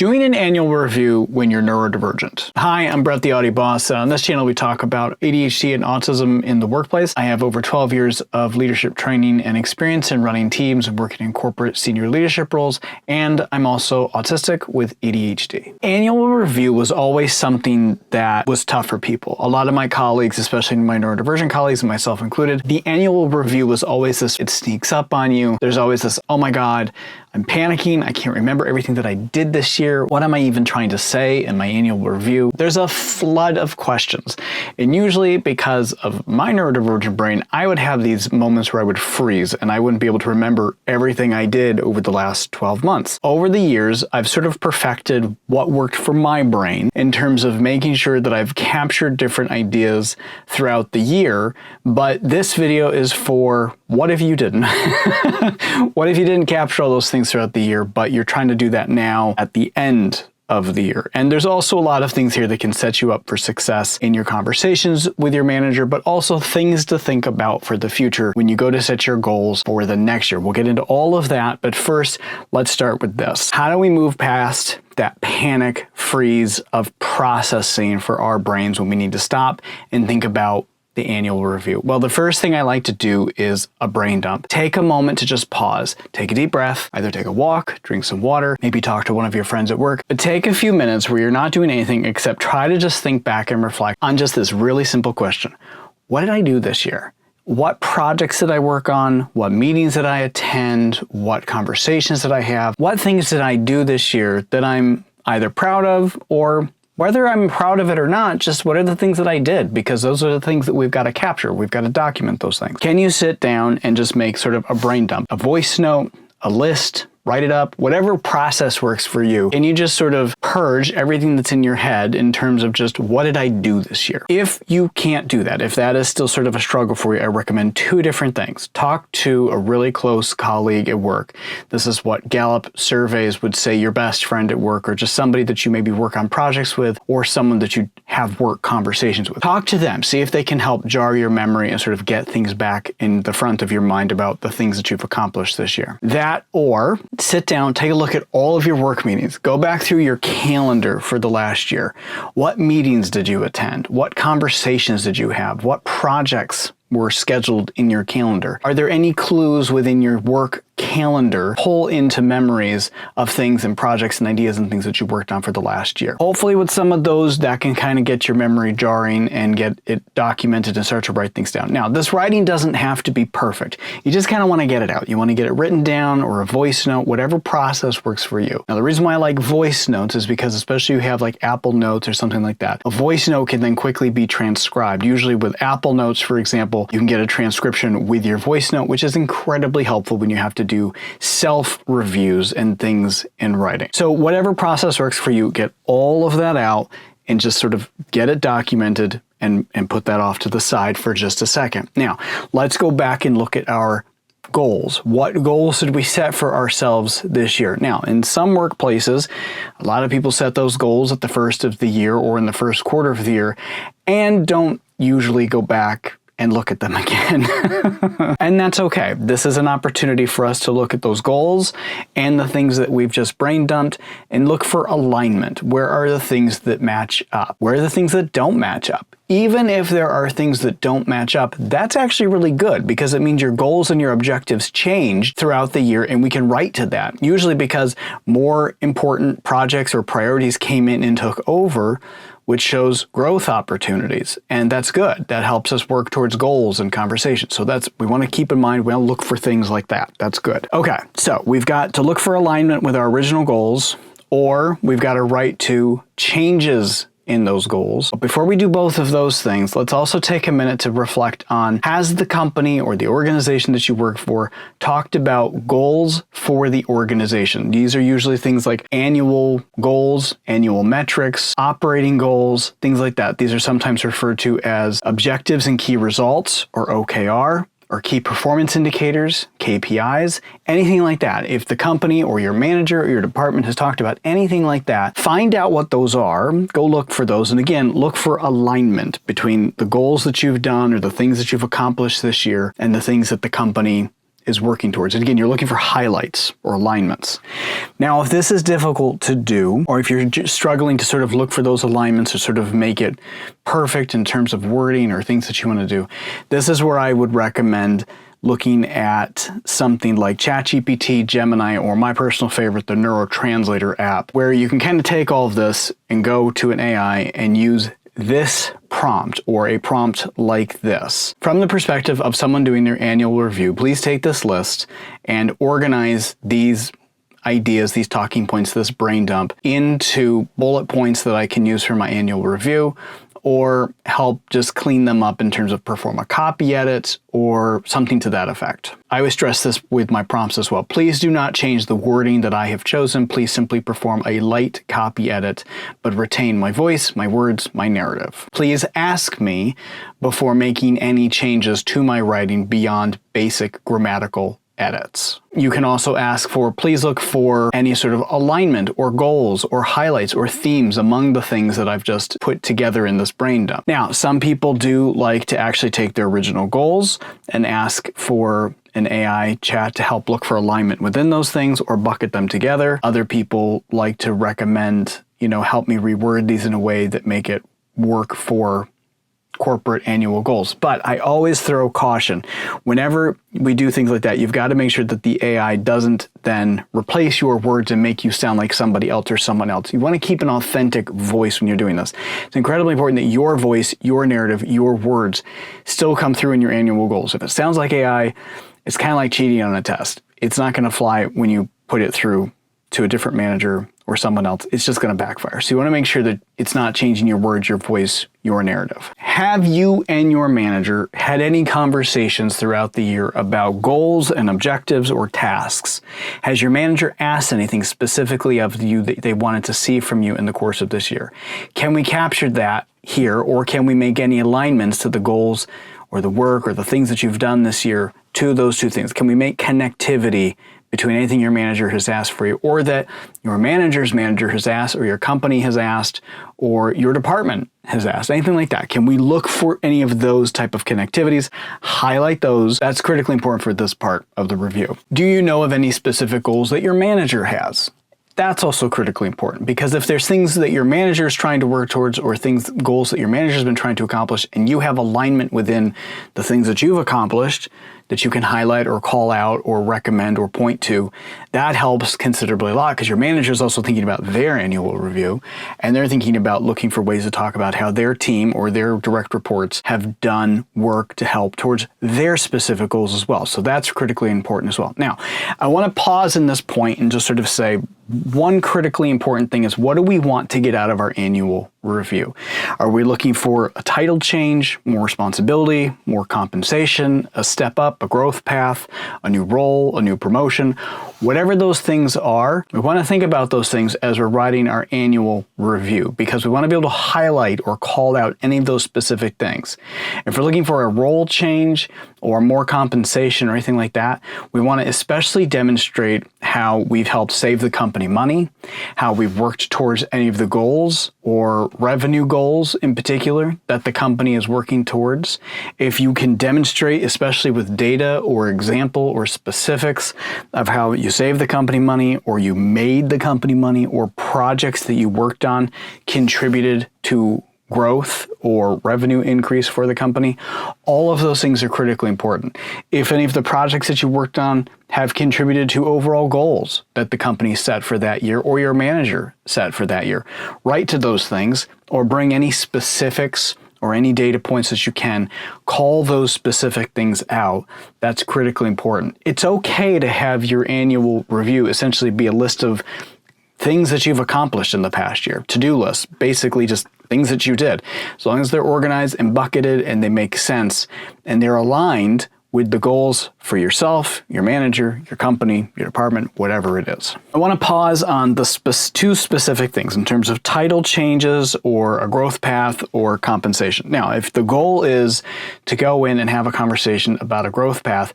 Doing an annual review when you're neurodivergent. Hi, I'm Brett, the Audi Boss. On this channel, we talk about ADHD and autism in the workplace. I have over 12 years of leadership training and experience in running teams and working in corporate senior leadership roles, and I'm also autistic with ADHD. Annual review was always something that was tough for people. A lot of my colleagues, especially my neurodivergent colleagues and myself included, the annual review was always this, it sneaks up on you. There's always this, oh my God, I'm panicking. I can't remember everything that I did this year. What am I even trying to say in my annual review? There's a flood of questions. And usually because of my neurodivergent brain, I would have these moments where I would freeze and I wouldn't be able to remember everything I did over the last 12 months. Over the years, I've sort of perfected what worked for my brain in terms of making sure that I've captured different ideas throughout the year. But this video is for what if you didn't? What if you didn't capture all those things throughout the year, but you're trying to do that now at the end of the year? And there's also a lot of things here that can set you up for success in your conversations with your manager, but also things to think about for the future when you go to set your goals for the next year. We'll get into all of that, but first, let's start with this. How do we move past that panic freeze of processing for our brains when we need to stop and think about the annual review? Well, the first thing I like to do is a brain dump. Take a moment to just pause. Take a deep breath, either take a walk, drink some water, maybe talk to one of your friends at work, but take a few minutes where you're not doing anything except try to just think back and reflect on just this really simple question. What did I do this year? What projects did I work on? What meetings did I attend? What conversations did I have? What things did I do this year that I'm either proud of, or whether I'm proud of it or not, just what are the things that I did? Because those are the things that we've got to capture. We've got to document those things. Can you sit down and just make sort of a brain dump, a voice note, a list, write it up, whatever process works for you. And you just sort of purge everything that's in your head in terms of just what did I do this year? If you can't do that, if that is still sort of a struggle for you, I recommend two different things. Talk to a really close colleague at work. This is what Gallup surveys would say your best friend at work, or just somebody that you maybe work on projects with, or someone that you have work conversations with. Talk to them, see if they can help jar your memory and sort of get things back in the front of your mind about the things that you've accomplished this year. That, or sit down, take a look at all of your work meetings. Go back through your calendar for the last year. What meetings did you attend? What conversations did you have? What projects were scheduled in your calendar? Are there any clues within your work calendar pull into memories of things and projects and ideas and things that you worked on for the last year? Hopefully with some of those, that can kind of get your memory jarring and get it documented and start to write things down. Now, this writing doesn't have to be perfect. You just kind of want to get it out. You want to get it written down or a voice note, whatever process works for you. Now, the reason why I like voice notes is because especially if you have like Apple Notes or something like that, a voice note can then quickly be transcribed. Usually with Apple Notes, for example, you can get a transcription with your voice note, which is incredibly helpful when you have to do self-reviews and things in writing. So whatever process works for you, get all of that out and just sort of get it documented and put that off to the side for just a second. Now, let's go back and look at our goals. What goals did we set for ourselves this year? Now, in some workplaces, a lot of people set those goals at the first of the year or in the first quarter of the year and don't usually go back and look at them again. And that's okay. This is an opportunity for us to look at those goals and the things that we've just brain dumped and look for alignment. Where are the things that match up? Where are the things that don't match up? Even if there are things that don't match up, that's actually really good because it means your goals and your objectives changed throughout the year and we can write to that. Usually because more important projects or priorities came in and took over, which shows growth opportunities. And that's good. That helps us work towards goals and conversations. So we want to keep in mind, we'll look for things like that. That's good. Okay, so we've got to look for alignment with our original goals, or we've got to write to changes in those goals. But before we do both of those things, let's also take a minute to reflect on, has the company or the organization that you work for talked about goals for the organization? These are usually things like annual goals, annual metrics, operating goals, things like that. These are sometimes referred to as objectives and key results, or OKR, or key performance indicators, KPIs, anything like that. If the company or your manager or your department has talked about anything like that, find out what those are, go look for those, and again, look for alignment between the goals that you've done or the things that you've accomplished this year and the things that the company is working towards. And again, you're looking for highlights or alignments. Now, if this is difficult to do, or if you're just struggling to sort of look for those alignments or sort of make it perfect in terms of wording or things that you want to do, this is where I would recommend looking at something like ChatGPT, Gemini, or my personal favorite, the Neurotranslator app, where you can kind of take all of this and go to an AI and use this prompt or a prompt like this. From the perspective of someone doing their annual review, please take this list and organize these ideas, these talking points, this brain dump into bullet points that I can use for my annual review, or help just clean them up in terms of perform a copy edit or something to that effect. I always stress this with my prompts as well. Please do not change the wording that I have chosen. Please simply perform a light copy edit, but retain my voice, my words, my narrative. Please ask me before making any changes to my writing beyond basic grammatical edits. You can also ask for, please look for any sort of alignment or goals or highlights or themes among the things that I've just put together in this brain dump. Now, some people do like to actually take their original goals and ask for an AI chat to help look for alignment within those things or bucket them together. Other people like to recommend, help me reword these in a way that make it work for corporate annual goals. But I always throw caution. Whenever we do things like that, you've got to make sure that the AI doesn't then replace your words and make you sound like somebody else or someone else. You want to keep an authentic voice when you're doing this. It's incredibly important that your voice, your narrative, your words still come through in your annual goals. If it sounds like AI, it's kind of like cheating on a test. It's not going to fly when you put it through to a different manager or someone else. It's just going to backfire. So you want to make sure that it's not changing your words, your voice, your narrative. Have you and your manager had any conversations throughout the year about goals and objectives or tasks? Has your manager asked anything specifically of you that they wanted to see from you in the course of this year? Can we capture that here, or can we make any alignments to the goals or the work or the things that you've done this year to those two things? Can we make connectivity between anything your manager has asked for you, or that your manager's manager has asked, or your company has asked, or your department has asked, anything like that? Can we look for any of those type of connectivities, highlight those? That's critically important for this part of the review. Do you know of any specific goals that your manager has? That's also critically important, because if there's things that your manager is trying to work towards, or goals that your manager has been trying to accomplish, and you have alignment within the things that you've accomplished that you can highlight or call out or recommend or point to, that helps considerably a lot, because your manager is also thinking about their annual review, and they're thinking about looking for ways to talk about how their team or their direct reports have done work to help towards their specific goals as well. So that's critically important as well. Now, I want to pause in this point and just sort of say, one critically important thing is, what do we want to get out of our annual review? Are we looking for a title change, more responsibility, more compensation, a step up, a growth path, a new role, a new promotion? Whatever those things are, we want to think about those things as we're writing our annual review, because we want to be able to highlight or call out any of those specific things. If we're looking for a role change or more compensation or anything like that, we want to especially demonstrate how we've helped save the company money, how we've worked towards any of the goals or revenue goals in particular that the company is working towards. If you can demonstrate, especially with data or example or specifics of how you saved the company money, or you made the company money, or projects that you worked on contributed to growth or revenue increase for the company, all of those things are critically important. If any of the projects that you worked on have contributed to overall goals that the company set for that year, or your manager set for that year, write to those things, or bring any specifics or any data points that you can, call those specific things out. That's critically important. It's okay to have your annual review essentially be a list of things that you've accomplished in the past year, to-do lists, basically just things that you did. As long as they're organized and bucketed and they make sense and they're aligned with the goals for yourself, your manager, your company, your department, whatever it is. I want to pause on the two specific things in terms of title changes or a growth path or compensation. Now, if the goal is to go in and have a conversation about a growth path,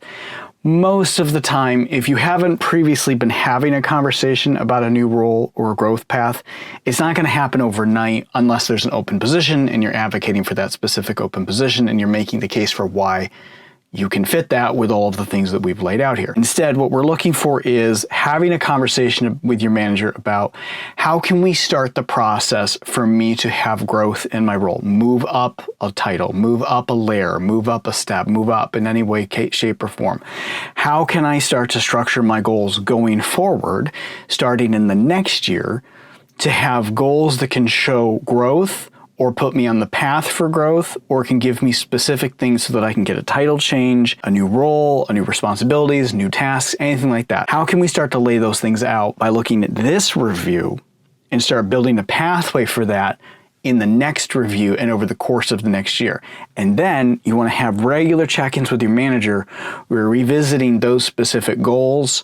most of the time, if you haven't previously been having a conversation about a new role or a growth path, it's not going to happen overnight unless there's an open position and you're advocating for that specific open position and you're making the case for why you can fit that with all of the things that we've laid out here. Instead, what we're looking for is having a conversation with your manager about how can we start the process for me to have growth in my role, move up a title, move up a layer, move up a step, move up in any way, shape, or form. How can I start to structure my goals going forward, starting in the next year, to have goals that can show growth or put me on the path for growth, or can give me specific things so that I can get a title change, a new role, a new responsibilities, new tasks, anything like that. How can we start to lay those things out by looking at this review and start building a pathway for that in the next review and over the course of the next year? And then you want to have regular check-ins with your manager. We're revisiting those specific goals,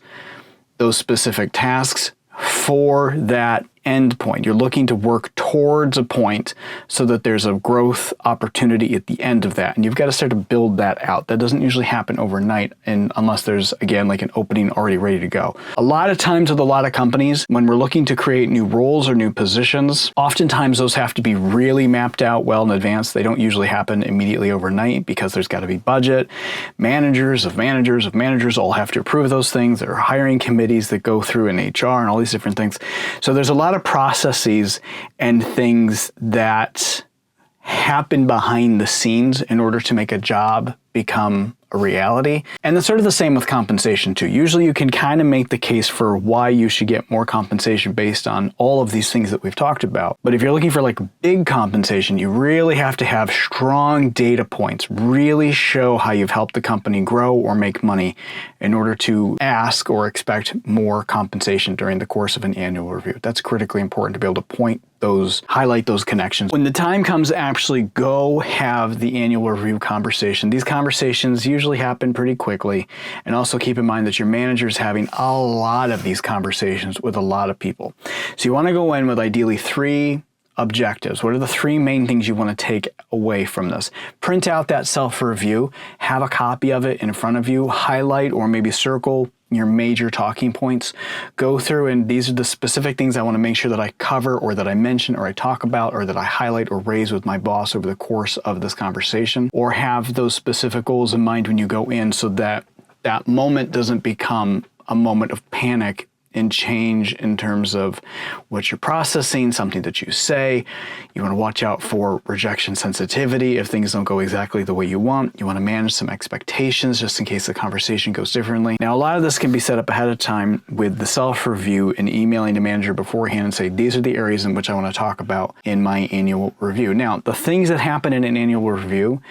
those specific tasks for that end point. You're looking to work towards a point so that there's a growth opportunity at the end of that. And you've got to start to build that out. That doesn't usually happen overnight, and unless there's, again, like an opening already ready to go. A lot of times with a lot of companies, when we're looking to create new roles or new positions, oftentimes those have to be really mapped out well in advance. They don't usually happen immediately overnight because there's got to be budget. Managers of managers of managers all have to approve those things. There are hiring committees that go through in HR and all these different things. So there's a lot of processes and things that happen behind the scenes in order to make a job become a reality. And it's sort of the same with compensation too. Usually you can kind of make the case for why you should get more compensation based on all of these things that we've talked about. But if you're looking for like big compensation, you really have to have strong data points, really show how you've helped the company grow or make money in order to ask or expect more compensation during the course of an annual review. That's critically important to be able to highlight those connections. When the time comes to actually go have the annual review conversation, these conversations usually happen pretty quickly. And also keep in mind that your manager is having a lot of these conversations with a lot of people. So you want to go in with ideally 3 objectives. What are the 3 main things you want to take away from this? Print out that self-review, have a copy of it in front of you, highlight or maybe circle your major talking points. Go through and these are the specific things I want to make sure that I cover or that I mention or I talk about or that I highlight or raise with my boss over the course of this conversation, or have those specific goals in mind when you go in so that that moment doesn't become a moment of panic and change in terms of what you're processing, something that you say. You want to watch out for rejection sensitivity if things don't go exactly the way you want. You want to manage some expectations just in case the conversation goes differently. Now, a lot of this can be set up ahead of time with the self-review and emailing the manager beforehand and say, these are the areas in which I want to talk about in my annual review. Now, the things that happen in an annual review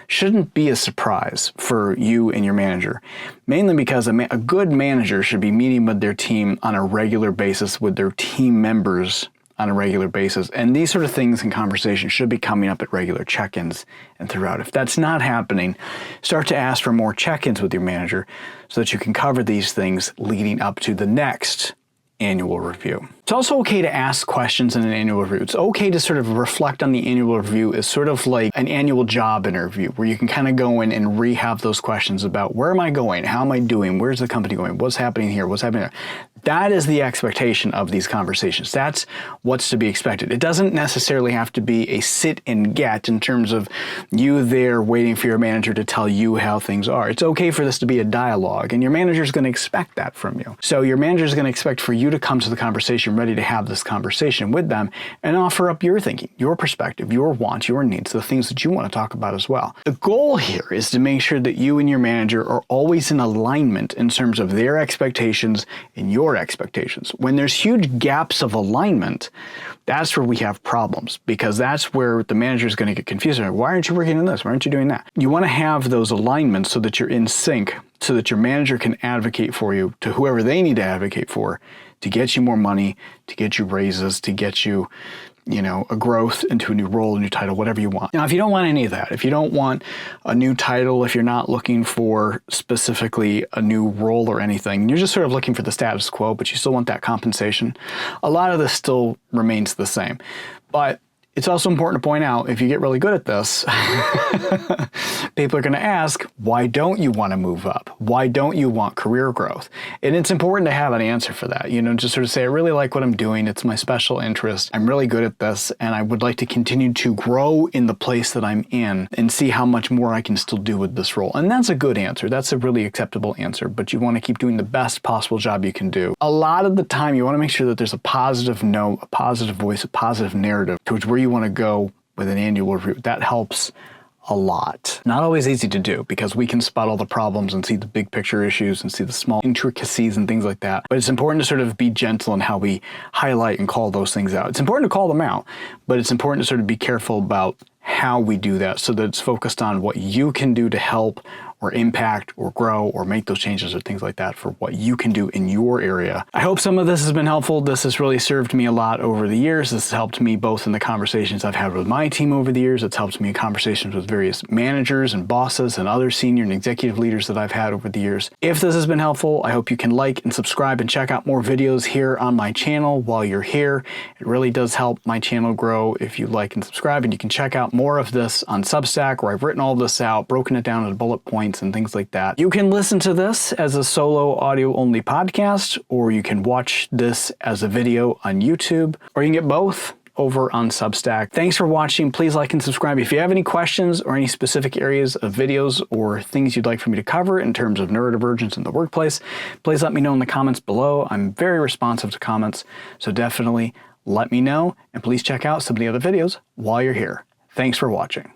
shouldn't be a surprise for you and your manager, mainly because a good manager should be meeting with their team on a regular basis, with their team members on a regular basis. And these sort of things in conversation should be coming up at regular check-ins and throughout. If that's not happening, start to ask for more check-ins with your manager so that you can cover these things leading up to the next annual review. It's also okay to ask questions in an annual review. It's okay to sort of reflect on the annual review as sort of like an annual job interview where you can kind of go in and rehab those questions about where am I going? How am I doing? Where's the company going? What's happening here? What's happening there? That is the expectation of these conversations. That's what's to be expected. It doesn't necessarily have to be a sit and get in terms of you there waiting for your manager to tell you how things are. It's okay for this to be a dialogue, and your manager is going to expect that from you. So your manager is going to expect for you to come to the conversation ready to have this conversation with them and offer up your thinking, your perspective, your wants, your needs, the things that you want to talk about as well. The goal here is to make sure that you and your manager are always in alignment in terms of their expectations and your expectations. When there's huge gaps of alignment, that's where we have problems, because that's where the manager is going to get confused. Why aren't you working on this? Why aren't you doing that? You want to have those alignments so that you're in sync, so that your manager can advocate for you to whoever they need to advocate for to get you more money, to get you raises, to get you, a growth into a new role, a new title, whatever you want. Now, if you don't want any of that, if you don't want a new title, if you're not looking for specifically a new role or anything, you're just sort of looking for the status quo, but you still want that compensation, a lot of this still remains the same. But It's also important to point out, if you get really good at this, people are going to ask, why don't you want to move up? Why don't you want career growth? And it's important to have an answer for that. Just sort of say, I really like what I'm doing. It's my special interest. I'm really good at this, and I would like to continue to grow in the place that I'm in and see how much more I can still do with this role. And that's a good answer. That's a really acceptable answer, but you want to keep doing the best possible job you can do. A lot of the time, you want to make sure that there's a positive note, a positive voice, a positive narrative towards where you want to go with an annual review. That helps a lot. Not always easy to do because we can spot all the problems and see the big picture issues and see the small intricacies and things like that. But it's important to sort of be gentle in how we highlight and call those things out. It's important to call them out, but it's important to sort of be careful about how we do that so that it's focused on what you can do to help or impact or grow or make those changes or things like that for what you can do in your area. I hope some of this has been helpful. This has really served me a lot over the years. This has helped me both in the conversations I've had with my team over the years. It's helped me in conversations with various managers and bosses and other senior and executive leaders that I've had over the years. If this has been helpful, I hope you can like and subscribe and check out more videos here on my channel while you're here. It really does help my channel grow if you like and subscribe, and you can check out more of this on Substack, where I've written all this out, broken it down into bullet points and things like that. You can listen to this as a solo audio-only podcast, or you can watch this as a video on YouTube, or you can get both over on Substack. Thanks for watching. Please like and subscribe. If you have any questions or any specific areas of videos or things you'd like for me to cover in terms of neurodivergence in the workplace, please let me know in the comments below. I'm very responsive to comments, so definitely let me know, and please check out some of the other videos while you're here. Thanks for watching.